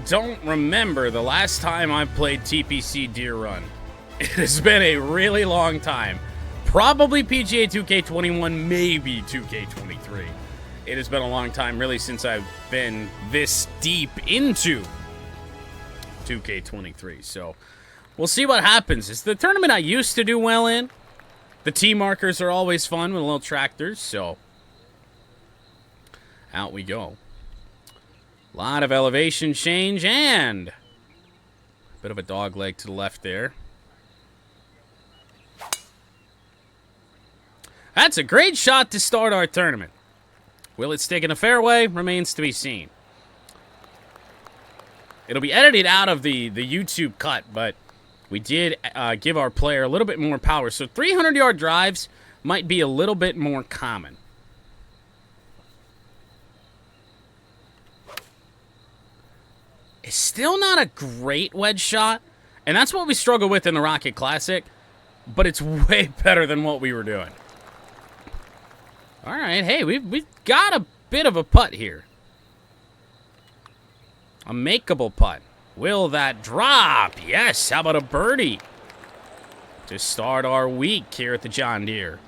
don't remember the last time I played TPC Deere Run. It has been a really long time. Probably PGA 2K21, maybe 2K23. It has been a long time, really, since I've been this deep into 2K23. So, we'll see what happens. It's the tournament I used to do well in. The tee markers are always fun with little tractors, so out we go. A lot of elevation change and a bit of a dog leg to the left there. That's a great shot to start our tournament. Will it stick in the fairway? Remains to be seen. It'll be edited out of the YouTube cut, but we did give our player a little bit more power. So 300-yard drives might be a little bit more common. It's still not a great wedge shot, and that's what we struggle with in the Rocket Classic, but it's way better than what we were doing. All right, hey, we've got a bit of a putt here. A makeable putt. Will that drop? Yes, how about a birdie? To start our week here at the John Deere.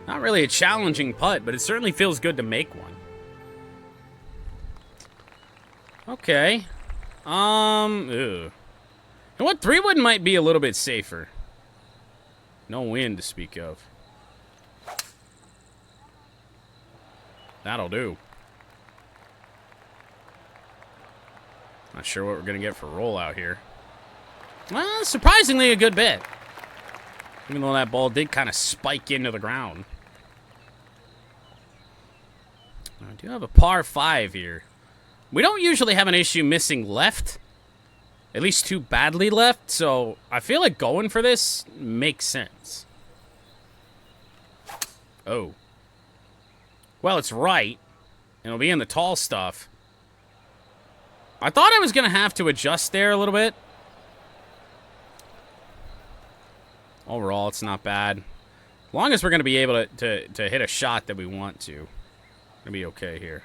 Not really a challenging putt, but it certainly feels good to make one. Okay. Ugh. And what, 3-wood might be a little bit safer. No wind to speak of. That'll do. Not sure what we're going to get for rollout here. Well, surprisingly a good bit. Even though that ball did kind of spike into the ground. I do have a par 5 here. We don't usually have an issue missing left. At least too badly left, so I feel like going for this makes sense. Oh. Well, it's right. It'll be in the tall stuff. I thought I was going to have to adjust there a little bit. Overall, it's not bad. As long as we're going to be able to hit a shot that we want to. Gonna be okay here.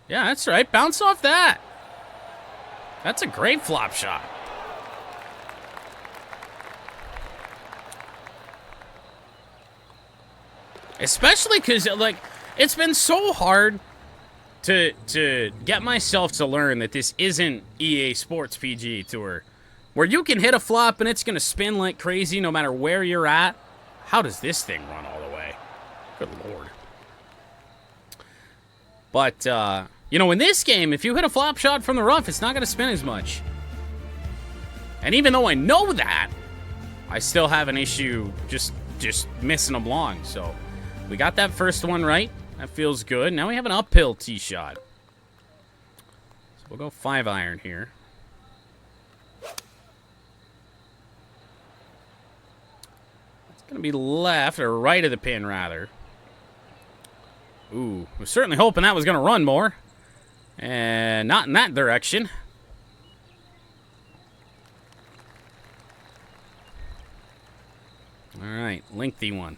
Yeah, that's right. Bounce off that. That's a great flop shot. Especially because, like, it's been so hard to get myself to learn that this isn't EA Sports PGA Tour, where you can hit a flop and it's going to spin like crazy no matter where you're at. How does this thing run all the way? Good Lord. But, you know, in this game, if you hit a flop shot from the rough, it's not going to spin as much. And even though I know that, I still have an issue just missing them long. So we got that first one right. That feels good. Now we have an uphill tee shot. So we'll go 5-iron here. It's going to be left, or right of the pin, rather. Ooh, we're certainly hoping that was going to run more. And not in that direction. All right, lengthy one.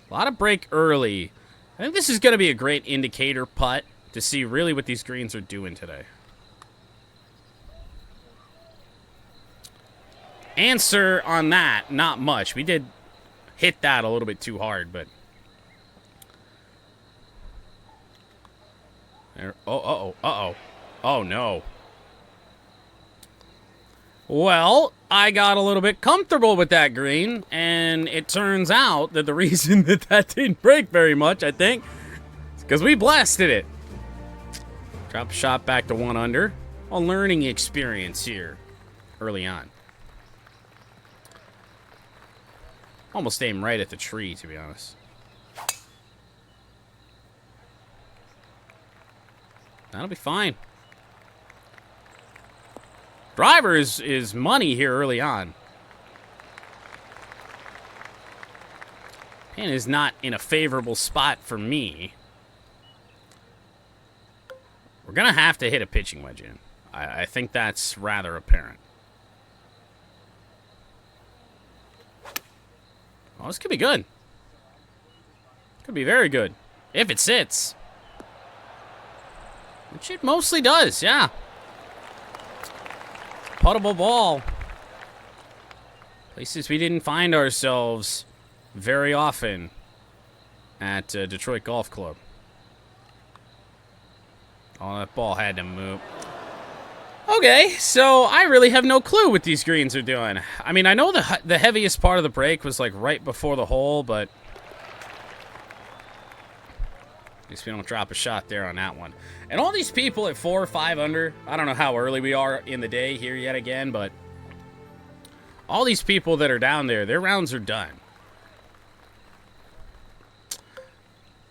A lot of break early. I think this is going to be a great indicator putt to see really what these greens are doing today. Answer on that, not much. We did hit that a little bit too hard, but... Oh, no. Well, I got a little bit comfortable with that green, and it turns out that the reason that didn't break very much, I think, is because we blasted it. Drop shot back to 1 under. A learning experience here early on. Almost aimed right at the tree, to be honest. That'll be fine. Driver is money here early on. Pin is not in a favorable spot for me. We're going to have to hit a pitching wedge in. I think that's rather apparent. Oh, this could be good. Could be very good. If it sits. Which it mostly does, yeah. Puttable ball. Places we didn't find ourselves very often at Detroit Golf Club. Oh, that ball had to move. Okay, so I really have no clue what these greens are doing. I mean, I know the heaviest part of the break was like right before the hole, but at least we don't drop a shot there on that one. And all these people at 4 or 5 under, I don't know how early we are in the day here yet again, but all these people that are down there, their rounds are done.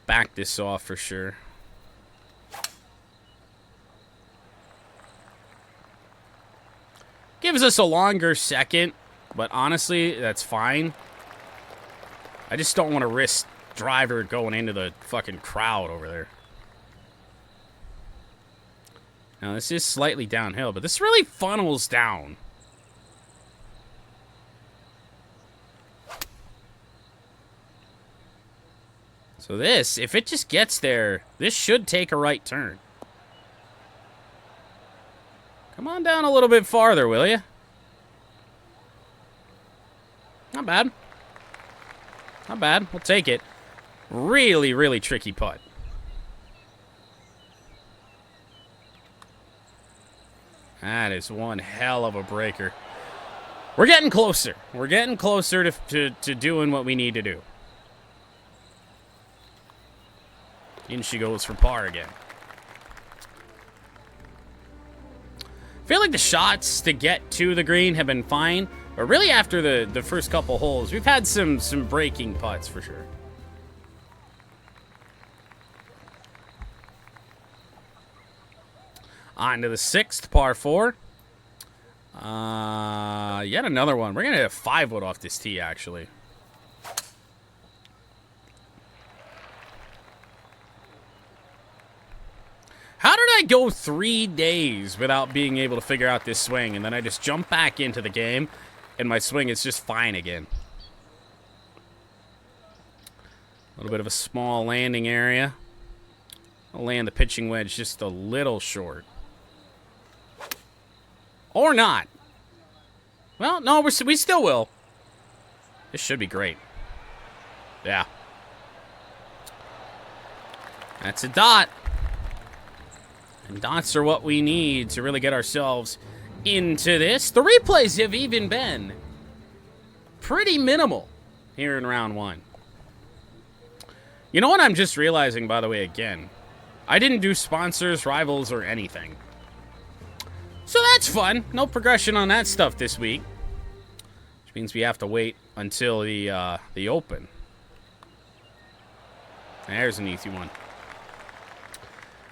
Back this off for sure. Gives us a longer second, but honestly, that's fine. I just don't want to risk driver going into the fucking crowd over there. Now, this is slightly downhill, but this really funnels down. So this, if it just gets there, this should take a right turn. Come on down a little bit farther, will you? Not bad. Not bad. We'll take it. Really, really tricky putt. That is one hell of a breaker. We're getting closer. We're getting closer to doing what we need to do. In she goes for par again. I feel like the shots to get to the green have been fine, but really after the first couple holes, we've had some breaking putts for sure. On to the 6th, par 4. Yet another one. We're going to hit a 5-wood off this tee, actually. How did I go 3 days without being able to figure out this swing, and then I just jump back into the game, and my swing is just fine again? A little bit of a small landing area. I'll land the pitching wedge just a little short. Or not. Well, no, we still will. This should be great. Yeah. That's a dot. And dots are what we need to really get ourselves into this. The replays have even been pretty minimal here in round 1. You know what I'm just realizing, by the way, again? I didn't do sponsors, rivals, or anything. So that's fun. No progression on that stuff this week. Which means we have to wait until the Open. There's an easy one.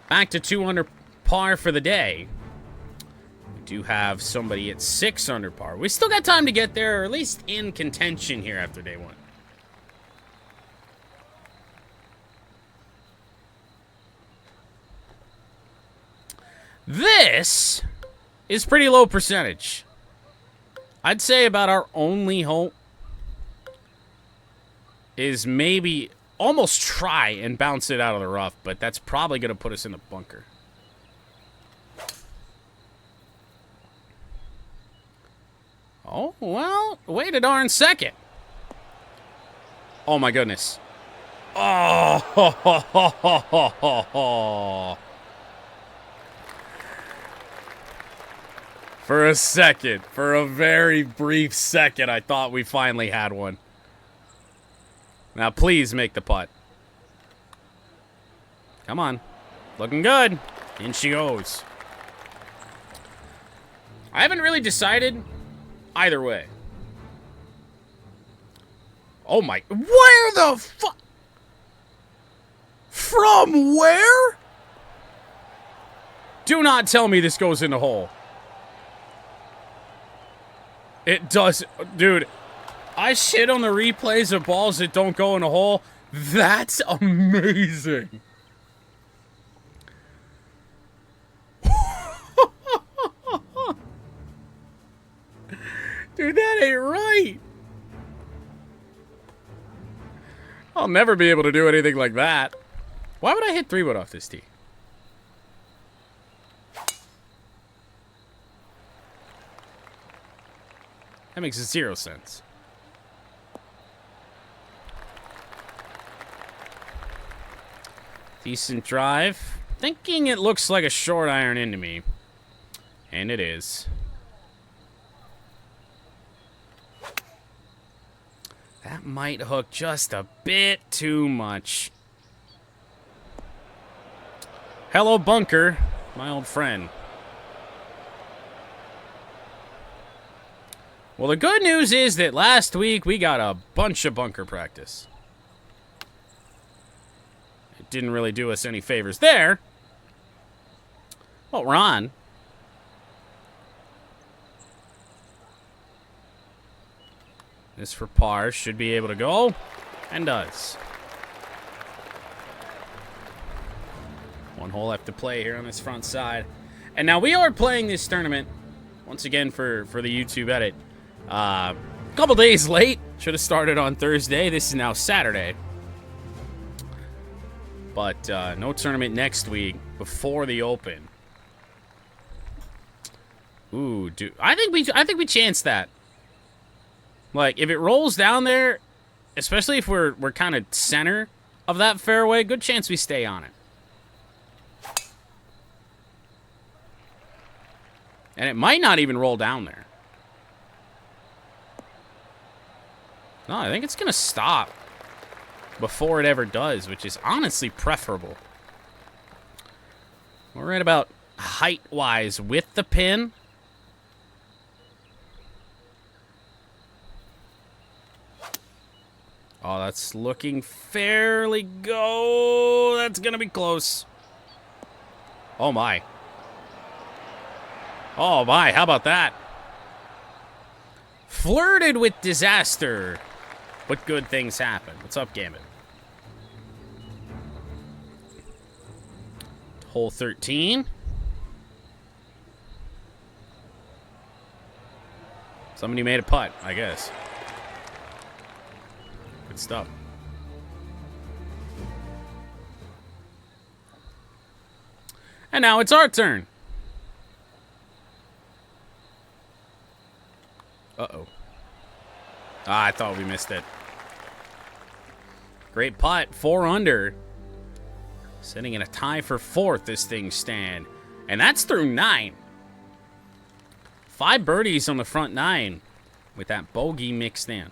Back to 2 under par for the day. We do have somebody at 6 under par. We still got time to get there, or at least in contention here after day 1. This is pretty low percentage. I'd say about our only hope is maybe almost try and bounce it out of the rough, but that's probably going to put us in the bunker. Oh, well, wait a darn second. Oh, my goodness. Oh, ho, ho, ho, ho, ho, ho. For a second, for a very brief second, I thought we finally had one. Now, please make the putt. Come on. Looking good. In she goes. I haven't really decided either way. Oh my... Where the fuck? From where? Do not tell me this goes in the hole. It does. Dude, I shit on the replays of balls that don't go in the hole. That's amazing. Dude, that ain't right. I'll never be able to do anything like that. Why would I hit 3-wood off this tee? That makes 0 sense. Decent drive. Thinking it looks like a short iron into me. And it is. That might hook just a bit too much. Hello, bunker, my old friend. Well, the good news is that last week we got a bunch of bunker practice. It didn't really do us any favors there. Well, we're on. This for par, should be able to go, and does. One hole left to play here on this front side. And now we are playing this tournament, once again for the YouTube edit. A couple days late, should have started on Thursday. This is now Saturday. But no tournament next week before the Open. Ooh, dude, I think we chance that. Like, if it rolls down there, especially if we're kind of center of that fairway, good chance we stay on it. And it might not even roll down there. No, I think it's going to stop before it ever does, which is honestly preferable. We're right about height-wise with the pin. Oh, that's looking fairly go. That's going to be close. Oh, my. Oh, my. How about that? Flirted with disaster, but good things happen. What's up, Gambit? Hole 13. Somebody made a putt, I guess. Good stuff. And now it's our turn. Uh-oh. Ah, I thought we missed it. Great putt. 4 under. Sitting in a tie for 4th, this thing stand. And that's through 9. 5 birdies on the front 9 with that bogey mixed in.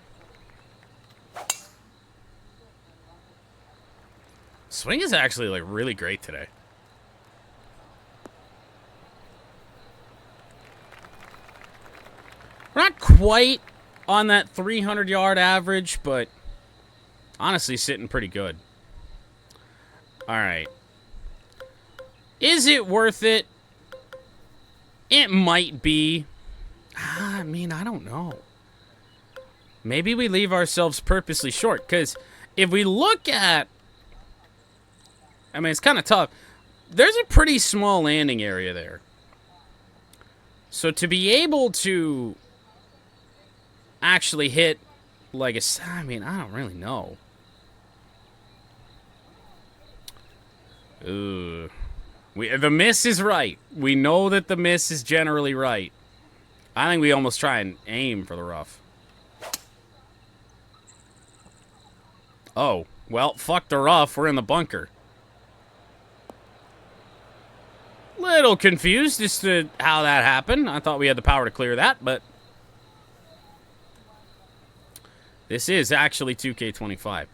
Swing is actually, like, really great today. We're not quite on that 300-yard average, but honestly sitting pretty good. All right. Is it worth it? It might be. I mean, I don't know. Maybe we leave ourselves purposely short, because if we look at... I mean, it's kind of tough. There's a pretty small landing area there. So to be able to actually hit like a... I mean, I don't really know. Ooh. The miss is right. We know that the miss is generally right. I think we almost try and aim for the rough. Oh. Well, fuck the rough. We're in the bunker. Little confused as to how that happened. I thought we had the power to clear that, but... This is actually 2K25.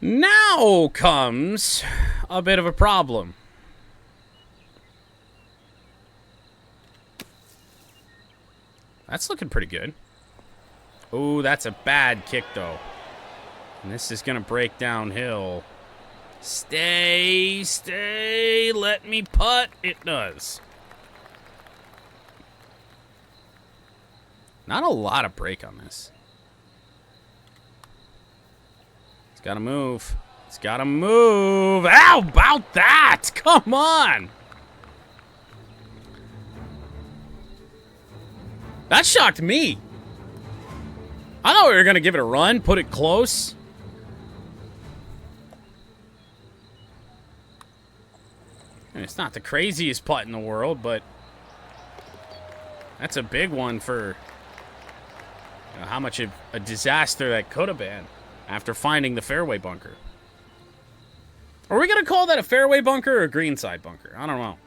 Now comes a bit of a problem. That's looking pretty good. Oh, that's a bad kick, though. And this is going to break downhill. Stay, stay, let me putt. It does. Not a lot of break on this. It's got to move. It's got to move. How about that? Come on. That shocked me. I thought we were going to give it a run, put it close. It's not the craziest putt in the world, but that's a big one for how much of a disaster that could have been after finding the fairway bunker. Are we going to call that a fairway bunker or a greenside bunker? I don't know.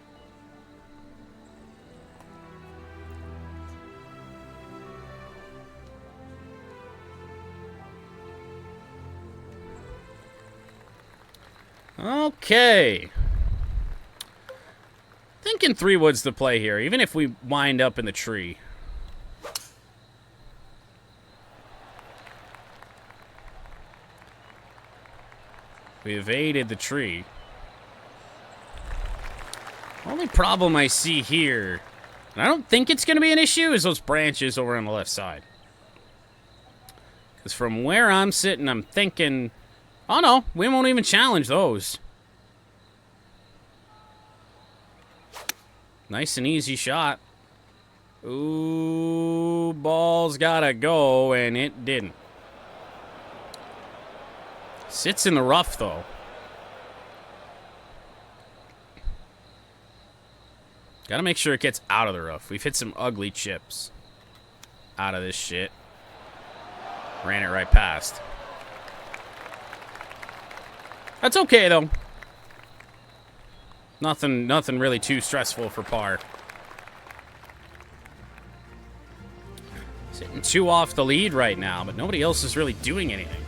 Okay. Thinking 3 wood's the play here, even if we wind up in the tree. We evaded the tree. Only problem I see here, and I don't think it's going to be an issue, is those branches over on the left side. Because from where I'm sitting, I'm thinking, oh no, we won't even challenge those. Nice and easy shot. Ooh, ball's gotta go, and it didn't. Sits in the rough, though. Gotta make sure it gets out of the rough. We've hit some ugly chips out of this shit. Ran it right past. That's okay, though. Nothing really too stressful for par. Sitting 2 off the lead right now, but nobody else is really doing anything.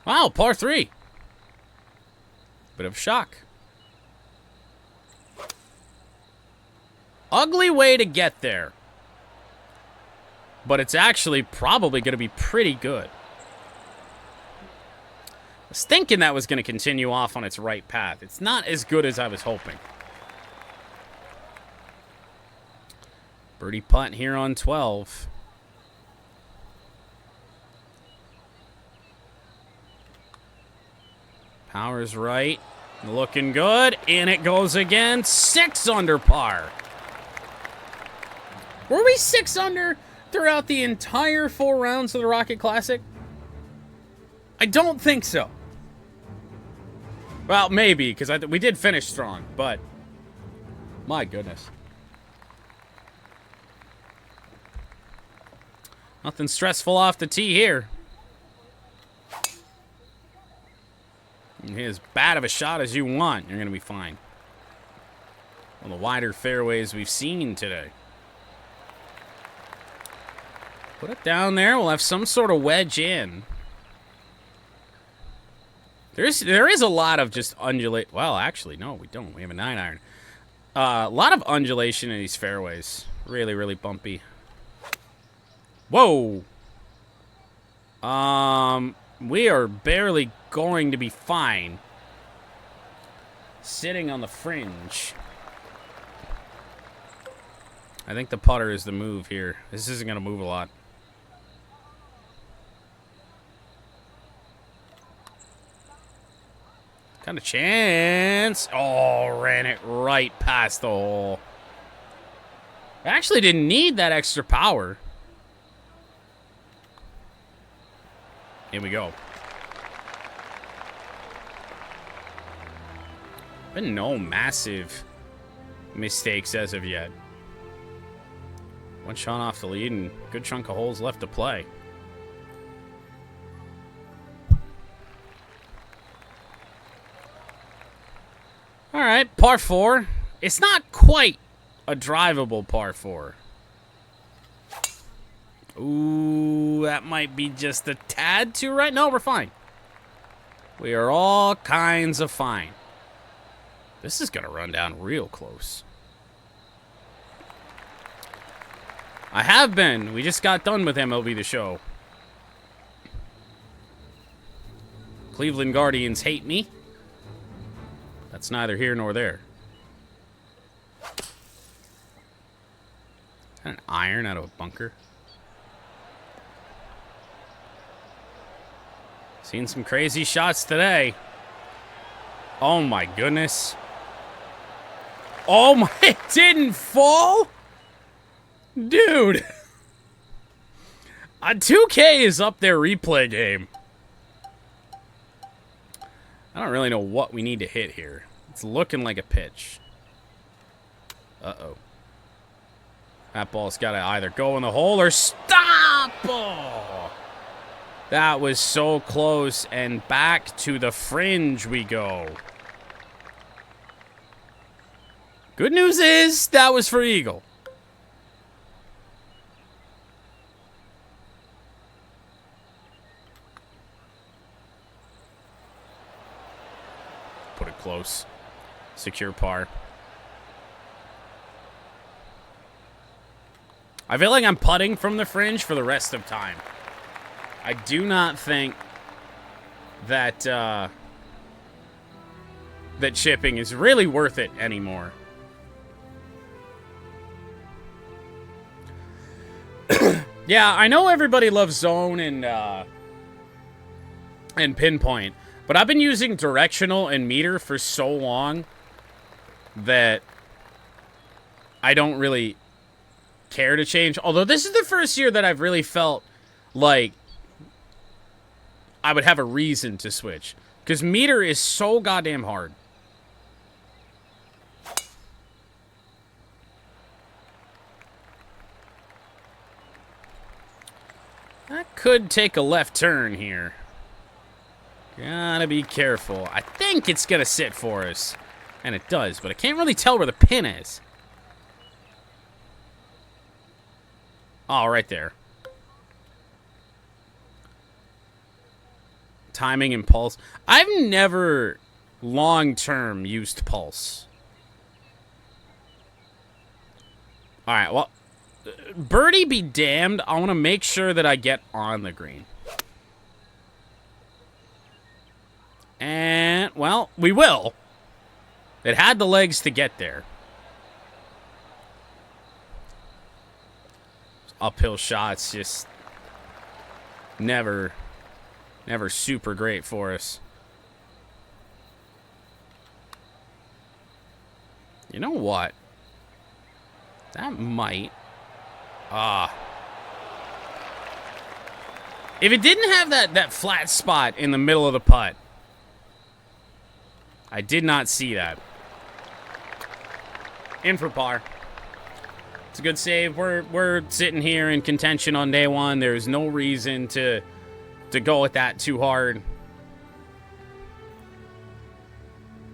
Wow, par 3. Bit of shock. Ugly way to get there. But it's actually probably going to be pretty good. I was thinking that was going to continue off on its right path. It's not as good as I was hoping. Birdie putt here on 12. Power's right. Looking good. And it goes again. 6 under par. Were we 6 under throughout the entire 4 rounds of the Rocket Classic? I don't think so. Well, maybe, because we did finish strong, but my goodness. Nothing stressful off the tee here. As bad of a shot as you want, you're going to be fine. One of the wider fairways we've seen today. Put it down there. We'll have some sort of wedge in. There is a lot of just undulate. Well, actually, no, we don't. We have a 9-iron. A lot of undulation in these fairways. Really, really bumpy. Whoa. We are barely going to be fine. Sitting on the fringe. I think the putter is the move here. This isn't going to move a lot. Kind of chance. Oh, ran it right past the hole. I actually didn't need that extra power. Here we go. Been no massive mistakes as of yet. 1 shot off the lead and a good chunk of holes left to play. All right, par 4. It's not quite a drivable par 4. Ooh, that might be just a tad too right. No, we're fine. We are all kinds of fine. This is going to run down real close. I have been. We just got done with MLB The Show. Cleveland Guardians hate me. That's neither here nor there. An iron out of a bunker. Seen some crazy shots today. Oh my goodness. Oh my, it didn't fall? Dude. 2K is up their replay game. I don't really know what we need to hit here. It's looking like a pitch. Uh-oh. That ball's got to either go in the hole or stop! Oh! That was so close, and back to the fringe we go. Good news is, that was for eagle. Put it close. Secure par. I feel like I'm putting from the fringe for the rest of time. I do not think that that chipping is really worth it anymore. Yeah, I know everybody loves zone and pinpoint, but I've been using directional and meter for so long that I don't really care to change. Although this is the first year that I've really felt like I would have a reason to switch. Because meter is so goddamn hard. That could take a left turn here. Gotta be careful. I think it's gonna sit for us. And it does, but I can't really tell where the pin is. Oh, right there. Timing and pulse. I've never long-term used pulse. Alright, well, birdie be damned. I want to make sure that I get on the green. And, well, we will. It had the legs to get there. Uphill shots just never super great for us. You know what? That might... If it didn't have that flat spot in the middle of the putt, I did not see that. In for par. It's a good save. We're sitting here in contention on day one. There's no reason to go with that too hard.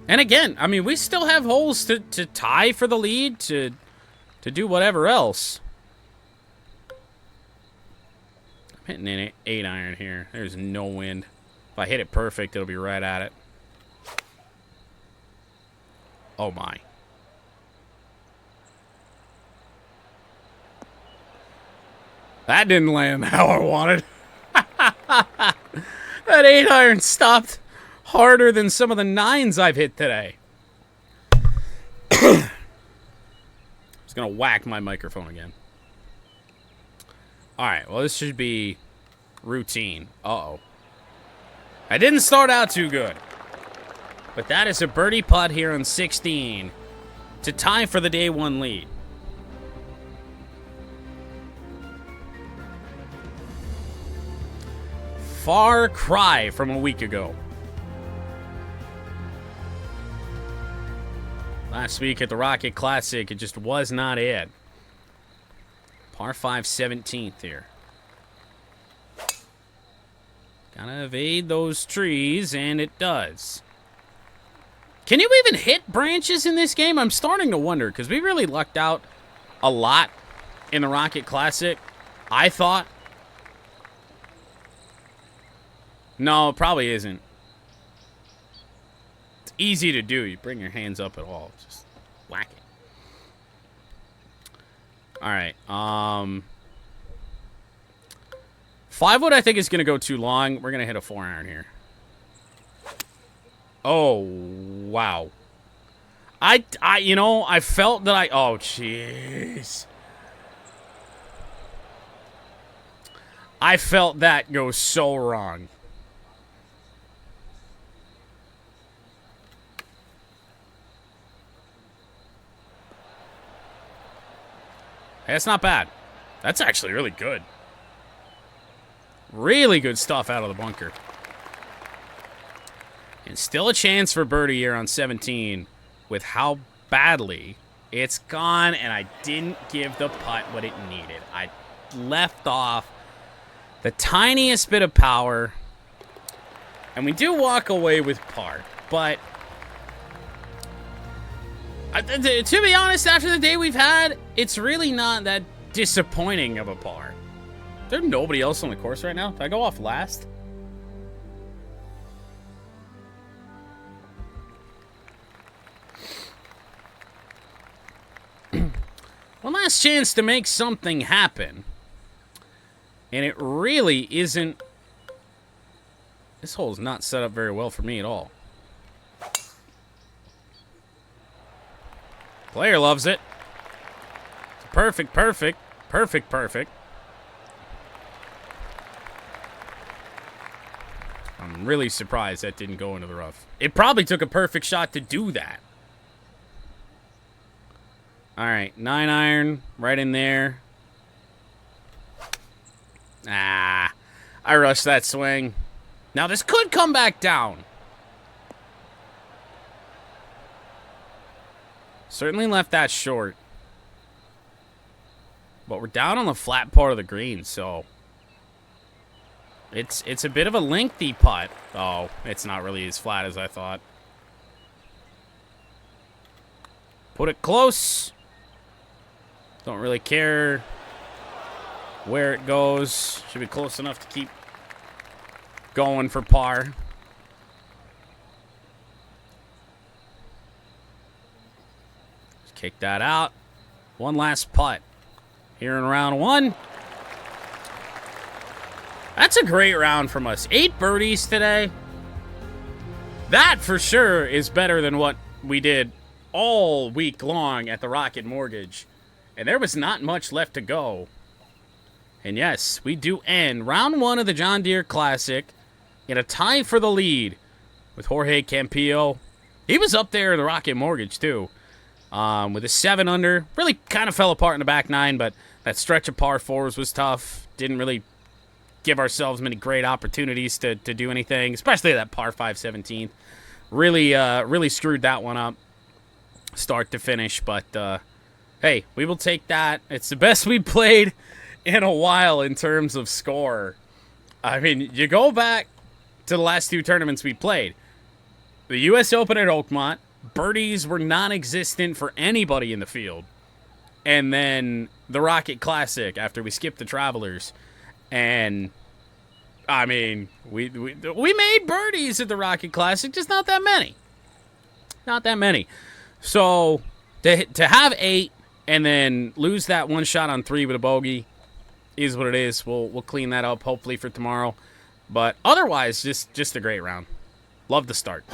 And again, I mean, we still have holes to tie for the lead, to do whatever else. I'm hitting an 8-iron here. There's no wind. If I hit it perfect, it'll be right at it. Oh my. That didn't land how I wanted. That 8-iron stopped harder than some of the 9s I've hit today. Just gonna whack my microphone again. Alright, well, this should be routine. Uh-oh. I didn't start out too good. But that is a birdie putt here on 16 to tie for the day one lead. Far cry from a week ago. Last week at the Rocket Classic, it just was not it. Par 5 17th here. Gotta evade those trees, and it does. Can you even hit branches in this game? I'm starting to wonder, because we really lucked out a lot in the Rocket Classic, I thought. No, it probably isn't. It's easy to do. You bring your hands up at all. Just whack it. Alright, 5-wood I think is going to go too long. We're going to hit a 4-iron here. Oh, wow. You know, I felt that oh, jeez. I felt that go so wrong. Hey, that's not bad. That's actually really good. Really good stuff out of the bunker. And still a chance for birdie here on 17 with how badly it's gone, and I didn't give the putt what it needed. I left off the tiniest bit of power, and we do walk away with par. But to be honest, after the day we've had, it's really not that disappointing of a par. Is there nobody else on the course right now? Did I go off last? One last chance to make something happen. And it really isn't... This hole is not set up very well for me at all. Player loves it. It's perfect, perfect, perfect, perfect. I'm really surprised that didn't go into the rough. It probably took a perfect shot to do that. All right, 9-iron, right in there. Ah, I rushed that swing. Now this could come back down. Certainly left that short. But we're down on the flat part of the green, so it's a bit of a lengthy putt. Oh, it's not really as flat as I thought. Put it close. Don't really care where it goes. Should be close enough to keep going for par. Just kick that out. One last putt here in round one. That's a great round from us. 8 birdies today. That for sure is better than what we did all week long at the Rocket Mortgage. And there was not much left to go. And yes, we do end round one of the John Deere Classic in a tie for the lead with Jorge Campillo. He was up there in the Rocket Mortgage too, with a 7 under. Really kind of fell apart in the back 9, but that stretch of par 4s was tough. Didn't really give ourselves many great opportunities to do anything, especially that par 5 17th. Really screwed that one up, start to finish. But hey, we will take that. It's the best we played in a while in terms of score. I mean, you go back to the last 2 tournaments we played. The U.S. Open at Oakmont, birdies were non-existent for anybody in the field. And then the Rocket Classic after we skipped the Travelers. And, I mean, we made birdies at the Rocket Classic, just not that many. Not that many. So, to have 8 and then lose that one shot on 3 with a bogey is what it is. We'll clean that up hopefully for tomorrow. But otherwise, just a great round. Love the start.